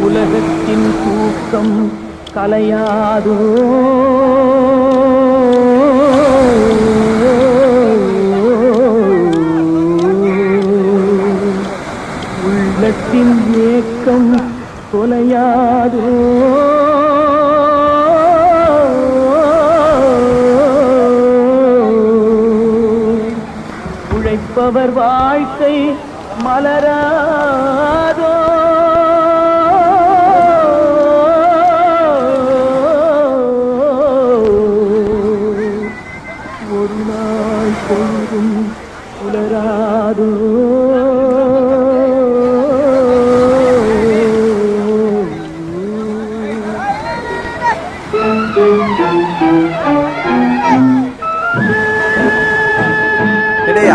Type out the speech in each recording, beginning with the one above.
உலகத்தின் தூக்கம் கலையாதோ உள்ளத்தின் ஏக்கம் தொலையாதோ உழைப்பவர் வாழ்க்கை மலராதோ ஒரு நாள் பொழுதும் புலராதோ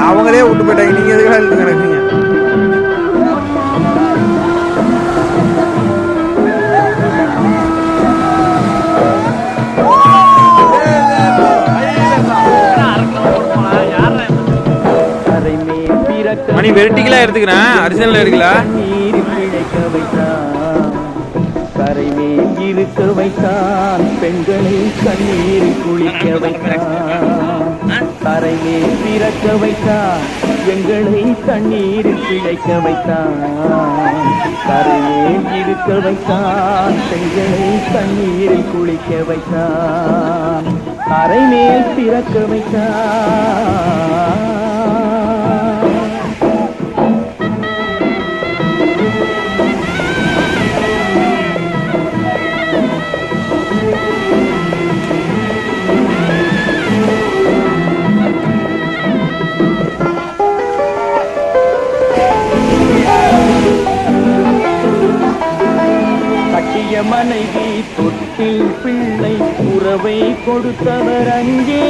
அவங்களே விட்டு போயிட்டாங்க. நீங்க எதுக்காக இழுத்து கிடக்குறீங்க? மணி வெரைட்டிகளா எடுத்துக்கிறேன், அரிசனல் எடுக்கல. கரை மேல் இருக்க வைத்தான், பெண்களை கண்ணீரில் குளிக்க வைத்தான். கரை மேல் பிறக்க வைத்தான், எங்களை தண்ணீரில் பிழைக்க வைத்தான். கரை மேல் இருக்க வைத்தான், பெண்களை தண்ணீரில் குளிக்க வைத்தான். கரை மேல் பிறக்க வைத்தான். மனைவி தொட்டில் பிள்ளை உறவை கொடுத்தவர் அங்கே